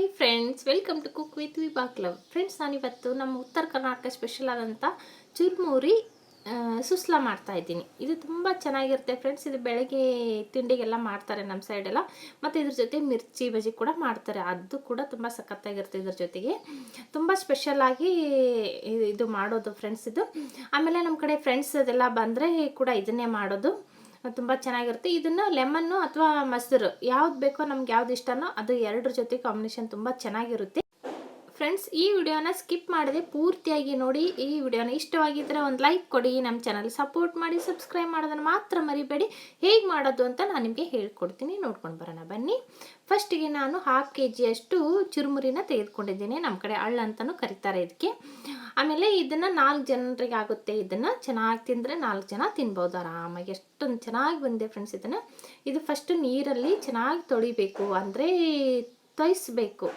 Hi friends, welcome to cook with ವಿಭಾಗ್ಲವ್. Friends, ನಾನಿವತ್ತು ನಮ್ಮ ಉತ್ತರ ಕರ್ನಾಟಕ ಸ್ಪೆಷಲ್ ಆದಂಥ ಚುರುಮುರಿ ಸುಸ್ಲಾ ಮಾಡ್ತಾ ಇದ್ದೀನಿ. ಇದು ತುಂಬ ಚೆನ್ನಾಗಿರುತ್ತೆ ಫ್ರೆಂಡ್ಸ್. ಇದು ಬೆಳಗ್ಗೆ ತಿಂಡಿಗೆಲ್ಲ ಮಾಡ್ತಾರೆ ನಮ್ಮ ಸೈಡೆಲ್ಲ. ಮತ್ತು ಇದ್ರ ಜೊತೆ ಮಿರ್ಚಿ ಬಜ್ಜಿ ಕೂಡ ಮಾಡ್ತಾರೆ, ಅದು ಕೂಡ ತುಂಬ ಸಖತ್ತಾಗಿರುತ್ತೆ. ಇದ್ರ ಜೊತೆಗೆ ತುಂಬ ಸ್ಪೆಷಲಾಗಿ ಇದು ಮಾಡೋದು ಫ್ರೆಂಡ್ಸ್ ಇದು. ಆಮೇಲೆ ನಮ್ಮ ಕಡೆ ಫ್ರೆಂಡ್ಸ್ ಅದೆಲ್ಲ ಬಂದರೆ ಕೂಡ ಇದನ್ನೇ ಮಾಡೋದು, ತುಂಬ ಚೆನ್ನಾಗಿರುತ್ತೆ. ಇದನ್ನು ಲೆಮನ್ನು ಅಥವಾ ಮೊಸರು ಯಾವ್ದು ಬೇಕೋ ನಮ್ಗೆ ಯಾವ್ದು ಇಷ್ಟನೋ ಅದು ಎರಡರ ಜೊತೆ ಕಾಂಬಿನೇಷನ್ ತುಂಬ ಚೆನ್ನಾಗಿರುತ್ತೆ. ಫ್ರೆಂಡ್ಸ್, ಈ ವಿಡಿಯೋನ ಸ್ಕಿಪ್ ಮಾಡದೆ ಪೂರ್ತಿಯಾಗಿ ನೋಡಿ. ಈ ವಿಡಿಯೋನ ಇಷ್ಟವಾಗಿದ್ದರೆ ಒಂದು ಲೈಕ್ ಕೊಡಿ, ನಮ್ಮ ಚಾನಲ್ ಸಪೋರ್ಟ್ ಮಾಡಿ, ಸಬ್ಸ್ಕ್ರೈಬ್ ಮಾಡೋದನ್ನು ಮಾತ್ರ ಮರಿಬೇಡಿ. ಹೇಗೆ ಮಾಡೋದು ಅಂತ ನಾನು ನಿಮಗೆ ಹೇಳ್ಕೊಡ್ತೀನಿ, ನೋಡ್ಕೊಂಡು ಬರೋಣ ಬನ್ನಿ. ಫಸ್ಟಿಗೆ ನಾನು 1/2 kg ಚುರುಮುರಿನ ತೆಗೆದುಕೊಂಡಿದ್ದೀನಿ. ನಮ್ಮ ಕಡೆ ಅಳ್ಳು ಅಂತಲೂ ಕರೀತಾರೆ ಇದಕ್ಕೆ. ಆಮೇಲೆ ಇದನ್ನು 4 ಜನರಿಗೆ ಆಗುತ್ತೆ. ಇದನ್ನು ಚೆನ್ನಾಗಿ ತಿಂದರೆ 4 ಜನ ತಿನ್ಬೋದು ಆರಾಮಾಗಿ. ಎಷ್ಟೊಂದು ಚೆನ್ನಾಗಿ ಬಂದಿದೆ ಫ್ರೆಂಡ್ಸ್. ಇದು ಫಸ್ಟು ನೀರಲ್ಲಿ ಚೆನ್ನಾಗಿ ತೊಳಿಬೇಕು, ಅಂದರೆ ತೊಯಿಸ್ಬೇಕು.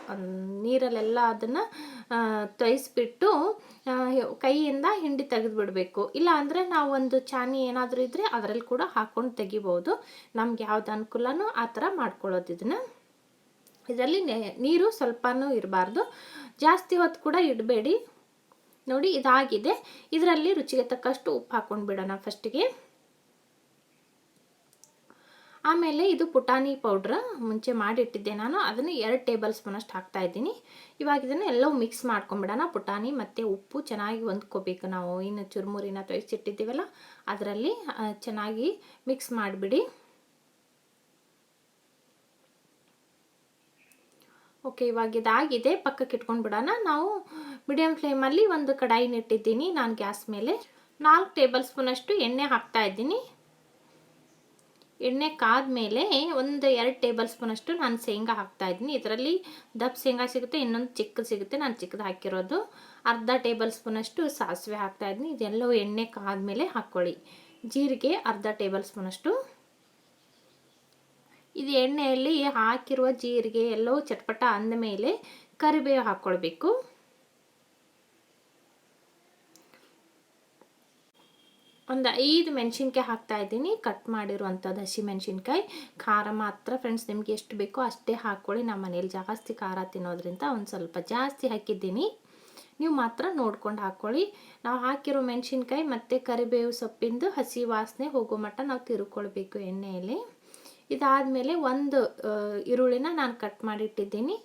ನೀರಲ್ಲೆಲ್ಲ ಅದನ್ನು ತೊಯಿಸ್ಬಿಟ್ಟು ಕೈಯಿಂದ ಹಿಂಡಿ ತೆಗೆದುಬಿಡಬೇಕು. ಇಲ್ಲ ಅಂದರೆ ನಾವು ಒಂದು ಚಾನಿ ಏನಾದರೂ ಇದ್ದರೆ ಅದರಲ್ಲಿ ಕೂಡ ಹಾಕ್ಕೊಂಡು ತೆಗಿಬೋದು. ನಮ್ಗೆ ಯಾವ್ದು ಅನುಕೂಲನೋ ಆ ಥರ ಮಾಡ್ಕೊಳ್ಳೋದು. ಇದರಲ್ಲಿ ನೀರು ಸ್ವಲ್ಪನೂ ಇರಬಾರ್ದು, ಜಾಸ್ತಿ ಹೊತ್ತು ಕೂಡ ಇಡಬೇಡಿ. ನೋಡಿ, ಇದಾಗಿದೆ. ಇದರಲ್ಲಿ ರುಚಿಗೆ ತಕ್ಕಷ್ಟು ಉಪ್ಪು ಹಾಕ್ಕೊಂಡು ಬಿಡೋಣ ಫಸ್ಟಿಗೆ. ಆಮೇಲೆ ಇದು ಪುಟಾಣಿ ಪೌಡ್ರ್ ಮುಂಚೆ ಮಾಡಿಟ್ಟಿದ್ದೆ ನಾನು, ಅದನ್ನು 2 ಟೇಬಲ್ ಸ್ಪೂನಷ್ಟು ಹಾಕ್ತಾ ಇದ್ದೀನಿ. ಇವಾಗ ಇದನ್ನು ಎಲ್ಲವೂ ಮಿಕ್ಸ್ ಮಾಡ್ಕೊಂಬಿಡೋಣ. ಪುಟಾಣಿ ಮತ್ತು ಉಪ್ಪು ಚೆನ್ನಾಗಿ ಹೊಂದ್ಕೋಬೇಕು. ನಾವು ಇನ್ನು ಚುರುಮುರಿನ ತೊಯಿಸಿಟ್ಟಿದ್ದೀವಲ್ಲ ಅದರಲ್ಲಿ ಚೆನ್ನಾಗಿ ಮಿಕ್ಸ್ ಮಾಡಿಬಿಡಿ. ಓಕೆ, ಇವಾಗ ಇದಾಗಿದೆ. ಪಕ್ಕಕ್ಕೆ ಇಟ್ಕೊಂಡು ಬಿಡೋಣ. ನಾವು ಮೀಡಿಯಮ್ ಫ್ಲೇಮಲ್ಲಿ ಒಂದು ಕಡಾಯಿನ ಇಟ್ಟಿದ್ದೀನಿ ನಾನು ಗ್ಯಾಸ್ ಮೇಲೆ. 4 ಟೇಬಲ್ ಸ್ಪೂನಷ್ಟು ಎಣ್ಣೆ ಹಾಕ್ತಾ ಇದ್ದೀನಿ. ಎಣ್ಣೆ ಕಾದ್ಮೇಲೆ ಒಂದು 2 ಟೇಬಲ್ ಸ್ಪೂನಷ್ಟು ನಾನು ಶೇಂಗಾ ಹಾಕ್ತಾ ಇದ್ದೀನಿ. ಇದರಲ್ಲಿ ದಪ್ಪ ಶೇಂಗಾ ಸಿಗುತ್ತೆ, ಇನ್ನೊಂದು ಚಿಕ್ಕದು ಸಿಗುತ್ತೆ, ನಾನು ಚಿಕ್ಕದು ಹಾಕಿರೋದು. ಅರ್ಧ ಟೇಬಲ್ ಸ್ಪೂನಷ್ಟು ಸಾಸಿವೆ ಹಾಕ್ತಾ ಇದ್ದೀನಿ. ಇದೆಲ್ಲವೂ ಎಣ್ಣೆ ಕಾದ್ಮೇಲೆ ಹಾಕ್ಕೊಳ್ಳಿ. ಜೀರಿಗೆ ಅರ್ಧ ಟೇಬಲ್ ಸ್ಪೂನಷ್ಟು. ಇದು ಎಣ್ಣೆಯಲ್ಲಿ ಹಾಕಿರುವ ಜೀರಿಗೆ ಎಲ್ಲವೂ ಚಟ್ಪಟ ಅಂದಮೇಲೆ ಕರಿಬೇವು ಹಾಕ್ಕೊಳ್ಬೇಕು. ಒಂದು 5 ಮೆಣಸಿನ್ಕಾಯಿ ಹಾಕ್ತಾ ಇದ್ದೀನಿ, ಕಟ್ ಮಾಡಿರುವಂಥದ್ದು ಹಸಿ ಮೆಣಸಿನ್ಕಾಯಿ. ಖಾರ ಮಾತ್ರ ಫ್ರೆಂಡ್ಸ್ ನಿಮಗೆ ಎಷ್ಟು ಬೇಕೋ ಅಷ್ಟೇ ಹಾಕ್ಕೊಳ್ಳಿ. ನಮ್ಮ ಮನೇಲಿ ಜಾಸ್ತಿ ಖಾರ ತಿನ್ನೋದ್ರಿಂದ ಒಂದು ಸ್ವಲ್ಪ ಜಾಸ್ತಿ ಹಾಕಿದ್ದೀನಿ, ನೀವು ಮಾತ್ರ ನೋಡ್ಕೊಂಡು ಹಾಕ್ಕೊಳ್ಳಿ. ನಾವು ಹಾಕಿರೋ ಮೆಣಸಿನ್ಕಾಯಿ ಮತ್ತು ಕರಿಬೇವು ಸೊಪ್ಪಿಂದು ಹಸಿ ವಾಸನೆ ಹೋಗೋ ಮಟ್ಟ ನಾವು ತಿರುಕೊಳ್ಬೇಕು ಎಣ್ಣೆಯಲ್ಲಿ. ಇದಾದಮೇಲೆ ಒಂದು ಈರುಳ್ಳಿನ ನಾನು ಕಟ್ ಮಾಡಿಟ್ಟಿದ್ದೀನಿ,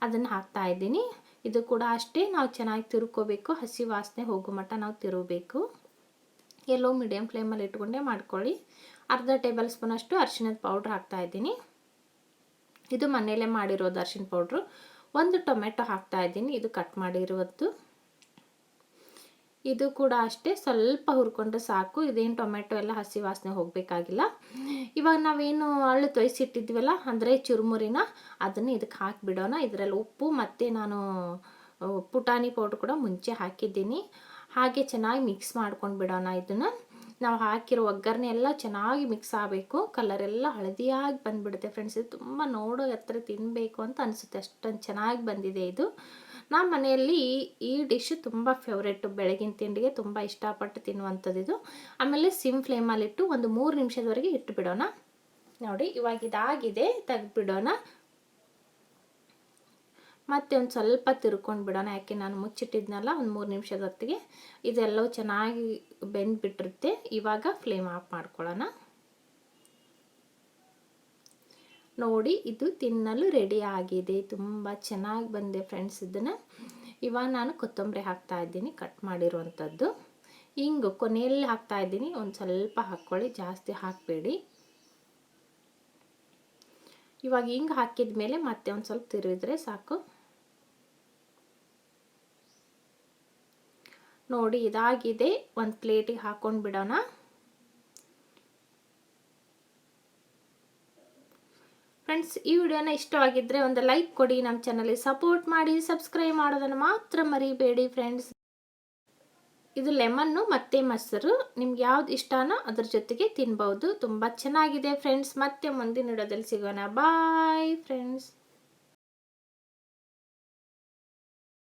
ಅದನ್ನು ಹಾಕ್ತಾ ಇದ್ದೀನಿ. ಇದು ಕೂಡ ಅಷ್ಟೇ, ನಾವು ಚೆನ್ನಾಗಿ ತಿರುಕೋಬೇಕು. ಹಸಿ ವಾಸನೆ ಹೋಗೋ ಮಟ್ಟ ನಾವು ತಿರುಗಬೇಕು. ಎಲ್ಲೋ ಮೀಡಿಯಮ್ ಫ್ಲೇಮಲ್ಲಿ ಇಟ್ಕೊಂಡೇ ಮಾಡ್ಕೊಳ್ಳಿ. ಅರ್ಧ ಟೇಬಲ್ ಸ್ಪೂನಷ್ಟು ಅರಿಶಿಣದ ಪೌಡ್ರ್ ಹಾಕ್ತಾ ಇದ್ದೀನಿ. ಇದು ಮನೆಯಲ್ಲೇ ಮಾಡಿರೋದು ಅರಿಶಿಣ ಪೌಡ್ರು. ಒಂದು ಟೊಮೆಟೊ ಹಾಕ್ತಾ ಇದ್ದೀನಿ, ಇದು ಕಟ್ ಮಾಡಿರೋದು. ಇದು ಕೂಡ ಅಷ್ಟೇ, ಸ್ವಲ್ಪ ಹುರ್ಕೊಂಡ್ರೆ ಸಾಕು. ಇದೇನು ಟೊಮೆಟೊ ಎಲ್ಲ ಹಸಿ ವಾಸನೆ ಹೋಗಬೇಕಾಗಿಲ್ಲ. ಇವಾಗ ನಾವೇನು ಅಳ್ಳು ತೊಯಿಸಿಟ್ಟಿದ್ವಲ್ಲ ಅಂದರೆ ಚುರುಮುರಿನ, ಅದನ್ನು ಇದಕ್ಕೆ ಹಾಕಿಬಿಡೋಣ. ಇದರಲ್ಲಿ ಉಪ್ಪು ಮತ್ತು ನಾನು ಪುಟಾಣಿ ಪೌಡ್ರ್ ಕೂಡ ಮುಂಚೆ ಹಾಕಿದ್ದೀನಿ. ಹಾಗೆ ಚೆನ್ನಾಗಿ ಮಿಕ್ಸ್ ಮಾಡ್ಕೊಂಡು ಬಿಡೋಣ. ಇದನ್ನು ನಾವು ಹಾಕಿರೋ ಒಗ್ಗರಣೆ ಎಲ್ಲ ಚೆನ್ನಾಗಿ ಮಿಕ್ಸ್ ಆಗಬೇಕು. ಕಲರೆಲ್ಲ ಹಳದಿಯಾಗಿ ಬಂದುಬಿಡುತ್ತೆ ಫ್ರೆಂಡ್ಸ್. ಇದು ತುಂಬ ನೋಡೋ ಹತ್ರ ತಿನ್ನಬೇಕು ಅಂತ ಅನಿಸುತ್ತೆ, ಅಷ್ಟೊಂದು ಚೆನ್ನಾಗಿ ಬಂದಿದೆ ಇದು. ನಮ್ಮ ಮನೆಯಲ್ಲಿ ಈ ಡಿಶ್ ತುಂಬ ಫೇವ್ರೇಟು, ಬೆಳಗಿನ ತಿಂಡಿಗೆ ತುಂಬ ಇಷ್ಟಪಟ್ಟು ತಿನ್ನುವಂಥದ್ದು ಇದು. ಆಮೇಲೆ ಸಿಮ್ ಫ್ಲೇಮಲ್ಲಿಟ್ಟು ಒಂದು 3 ನಿಮಿಷದವರೆಗೆ ಇಟ್ಟು ಬಿಡೋಣ. ನೋಡಿ, ಇವಾಗ ಇದಾಗಿದೆ, ತೆಗೆದುಬಿಡೋಣ. ಮತ್ತೆ ಒಂದು ಸ್ವಲ್ಪ ತಿರ್ಕೊಂಡು ಬಿಡೋಣ, ಯಾಕೆ ನಾನು ಮುಚ್ಚಿಟ್ಟಿದ್ನಲ್ಲ ಒಂದು 3 ನಿಮಿಷದ ಹೊತ್ತಿಗೆ. ಇದೆಲ್ಲವೂ ಚೆನ್ನಾಗಿ ಬೆಂದ್ಬಿಟ್ಟಿರುತ್ತೆ. ಇವಾಗ ಫ್ಲೇಮ್ ಆಫ್ ಮಾಡ್ಕೊಳ್ಳೋಣ. ನೋಡಿ, ಇದು ತಿನ್ನಲು ರೆಡಿ ಆಗಿದೆ. ತುಂಬ ಚೆನ್ನಾಗಿ ಬಂದಿದೆ ಫ್ರೆಂಡ್ಸ್. ಇದನ್ನು ಇವಾಗ ನಾನು ಕೊತ್ತಂಬರಿ ಹಾಕ್ತಾ ಇದ್ದೀನಿ, ಕಟ್ ಮಾಡಿರುವಂಥದ್ದು. ಹಿಂಗು ಕೊನೆಯಲ್ಲಿ ಹಾಕ್ತಾ ಇದ್ದೀನಿ, ಒಂದು ಸ್ವಲ್ಪ ಹಾಕ್ಕೊಳ್ಳಿ, ಜಾಸ್ತಿ ಹಾಕಬೇಡಿ. ಇವಾಗ ಹಿಂಗೆ ಹಾಕಿದ ಮೇಲೆ ಮತ್ತೆ ಒಂದು ಸ್ವಲ್ಪ ತಿರುವಿದ್ರೆ ಸಾಕು. ನೋಡಿ, ಇದಾಗಿದೆ. ಒಂದು ಪ್ಲೇಟಿಗೆ ಹಾಕ್ಕೊಂಡು ಬಿಡೋಣ. ಫ್ರೆಂಡ್ಸ್, ಈ ವಿಡಿಯೋನ ಇಷ್ಟವಾಗಿದ್ದರೆ ಒಂದು ಲೈಕ್ ಕೊಡಿ, ನಮ್ಮ ಚಾನಲಿಗೆ ಸಪೋರ್ಟ್ ಮಾಡಿ, ಸಬ್ಸ್ಕ್ರೈಬ್ ಮಾಡೋದನ್ನು ಮಾತ್ರ ಮರಿಬೇಡಿ ಫ್ರೆಂಡ್ಸ್. ಇದು ಲೆಮನ್ನು ಮತ್ತು ಮೊಸರು ನಿಮ್ಗೆ ಯಾವ್ದು ಇಷ್ಟನೋ ಅದ್ರ ಜೊತೆಗೆ ತಿನ್ಬೋದು. ತುಂಬ ಚೆನ್ನಾಗಿದೆ ಫ್ರೆಂಡ್ಸ್. ಮತ್ತೆ ಮುಂದಿನ ವಿಡಿಯೋದಲ್ಲಿ ಸಿಗೋಣ. Bye friends.